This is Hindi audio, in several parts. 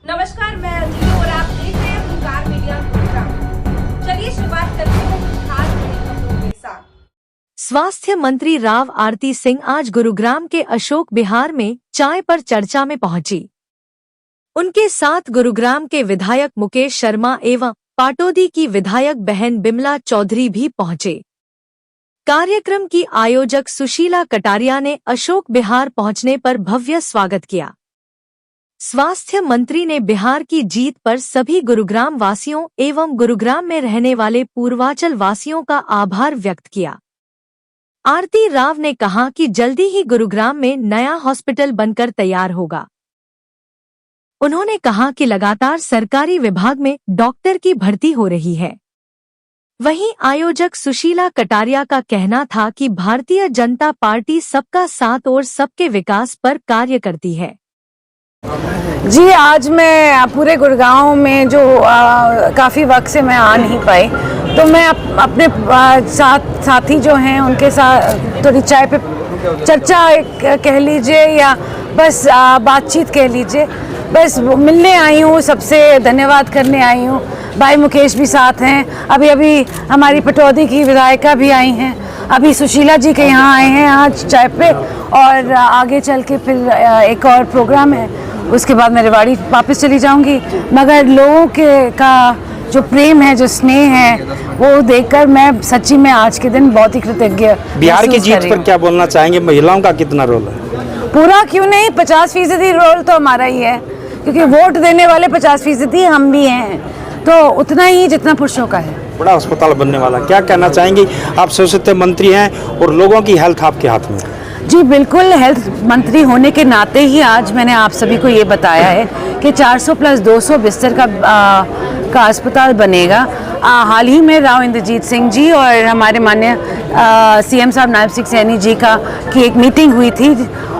नमस्कार, मैं अंजलि और आप देख रहे हैं गुरुग्राम मीडिया गुरुग्राम। चलिए शुरुआत करते हैं कुछ खास बड़ी खबरों के साथ। स्वास्थ्य मंत्री राव आरती सिंह आज गुरुग्राम के अशोक विहार में चाय पर चर्चा में पहुंची। उनके साथ गुरुग्राम के विधायक मुकेश शर्मा एवं पाटौदी की विधायक बहन बिमला चौधरी भी पहुंचे। कार्यक्रम की आयोजक सुशीला कटारिया ने अशोक विहार पहुंचने पर भव्य स्वागत किया। स्वास्थ्य मंत्री ने बिहार की जीत पर सभी गुरुग्राम वासियों एवं गुरुग्राम में रहने वाले पूर्वांचल वासियों का आभार व्यक्त किया। आरती राव ने कहा कि जल्दी ही गुरुग्राम में नया हॉस्पिटल बनकर तैयार होगा। उन्होंने कहा कि लगातार सरकारी विभाग में डॉक्टर की भर्ती हो रही है। वहीं आयोजक सुशीला कटारिया का कहना था कि भारतीय जनता पार्टी सबका साथ और सबके विकास पर कार्य करती है। जी, आज मैं पूरे गुड़गांव में जो काफ़ी वक्त से मैं आ नहीं पाई, तो मैं अपने साथी जो हैं उनके साथ थोड़ी चाय पे चर्चा कह लीजिए या बस बातचीत कह लीजिए, बस मिलने आई हूँ, सबसे धन्यवाद करने आई हूँ। भाई मुकेश भी साथ हैं, अभी हमारी पटौदी की विधायिका भी आई हैं, अभी सुशीला जी के यहाँ आए हैं आज चाय पे, और आगे चल के फिर एक और प्रोग्राम है, उसके बाद मैं रेवाड़ी वापस चली जाऊंगी। मगर लोगों का जो प्रेम है, जो स्नेह है, वो देखकर मैं सच्ची में आज के दिन बहुत ही कृतज्ञ। बिहार की जीत पर क्या बोलना चाहेंगे? महिलाओं का कितना रोल है? पूरा क्यों नहीं, 50% रोल तो हमारा ही है, क्योंकि वोट देने वाले 50% हम भी हैं, तो उतना ही जितना पुरुषों का है। बड़ा अस्पताल बनने वाला, क्या कहना चाहेंगे? आप स्वास्थ्य मंत्री हैं और लोगों की हेल्थ आपके हाथ में है। जी बिल्कुल, हेल्थ मंत्री होने के नाते ही आज मैंने आप सभी को ये बताया है कि 400 प्लस 200 बिस्तर का अस्पताल बनेगा। हाल ही में राव इंद्रजीत सिंह जी और हमारे माननीय सीएम साहब नायब सिंह सैनी जी की एक मीटिंग हुई थी,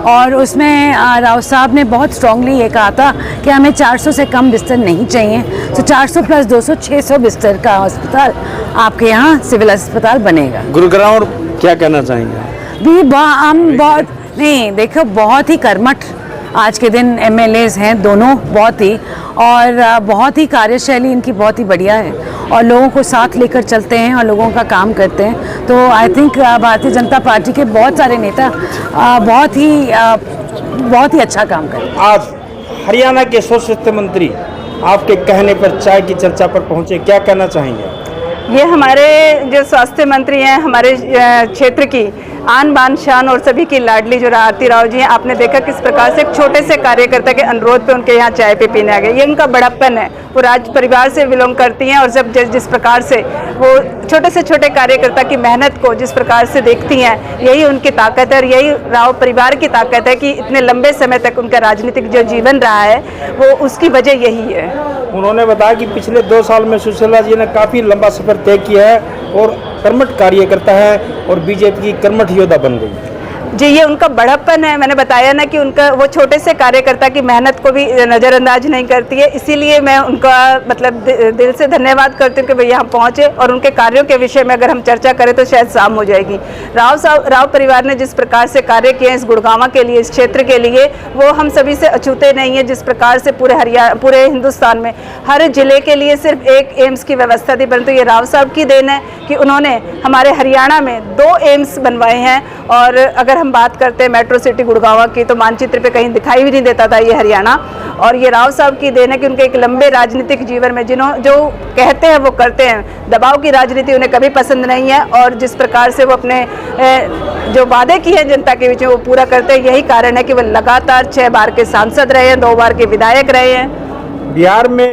और उसमें राव साहब ने बहुत स्ट्रांगली ये कहा था कि हमें 400 से कम बिस्तर नहीं चाहिए, तो 400 प्लस 200 600 बिस्तर का अस्पताल आपके यहाँ सिविल अस्पताल बनेगा। गुरुग्राम और क्या कहना चाहेंगे? हम बहुत नहीं, देखो बहुत ही कर्मठ आज के दिन एमएलएज हैं दोनों, बहुत ही, और बहुत ही कार्यशैली इनकी बहुत ही बढ़िया है, और लोगों को साथ लेकर चलते हैं और लोगों का काम करते हैं। तो I think Bharatiya Janata party के बहुत सारे नेता बहुत ही अच्छा काम कर रहे हैं। आज हरियाणा के स्वास्थ्य मंत्री आपके कहने पर चाय की चर्चा पर पहुंचे, क्या कहना चाहेंगे? ये हमारे जो स्वास्थ्य मंत्री हैं, हमारे क्षेत्र की आन बान शान और सभी की लाडली जो आरती राव जी हैं, आपने देखा किस प्रकार से एक छोटे से कार्यकर्ता के अनुरोध पे उनके यहाँ चाय पे पीने आ गए। ये उनका बड़प्पन है, वो राज परिवार से बिलोंग करती हैं, और जब जिस प्रकार से वो छोटे से छोटे कार्यकर्ता की मेहनत को जिस प्रकार से देखती हैं, यही उनकी ताकत है, और यही राव परिवार की ताकत है कि इतने लंबे समय तक उनका राजनीतिक जो जीवन रहा है, वो उसकी वजह यही है। उन्होंने बताया कि पिछले 2 साल में सुशीला जी ने काफ़ी लंबा सफर तय किया है और कर्मठ कार्यकर्ता है और बीजेपी की कर्मठ योद्धा बन गई। जी, ये उनका बड़प्पन है। मैंने बताया ना कि उनका वो छोटे से कार्यकर्ता की मेहनत को भी नज़रअंदाज नहीं करती है, इसीलिए मैं उनका मतलब दिल से धन्यवाद करती हूँ कि वो यहाँ पहुँचे, और उनके कार्यों के विषय में अगर हम चर्चा करें तो शायद शाम हो जाएगी। राव परिवार ने जिस प्रकार से कार्य किए इस गुड़गांव के लिए, इस क्षेत्र के लिए, वो हम सभी से अछूते नहीं है। जिस प्रकार से पूरे हिंदुस्तान में हर जिले के लिए सिर्फ एक एम्स की व्यवस्था थी, परंतु ये राव साहब की देन है कि उन्होंने हमारे हरियाणा में 2 एम्स बनवाए हैं। और अगर हम बात करते हैं मेट्रो सिटी गुड़गांव की, तो मानचित्र पे कहीं दिखाई भी नहीं देता था ये हरियाणा, और ये राव साहब की देन है कि उनके एक लंबे राजनीतिक जीवन में जो कहते हैं वो करते हैं। दबाव की राजनीति उन्हें कभी पसंद नहीं है, और जिस प्रकार से वो अपने जो वादे की है जनता के बीच में वो पूरा करते हैं। यही कारण है कि वो लगातार 6 बार के सांसद रहे हैं, 2 बार के विधायक रहे हैं। बिहार में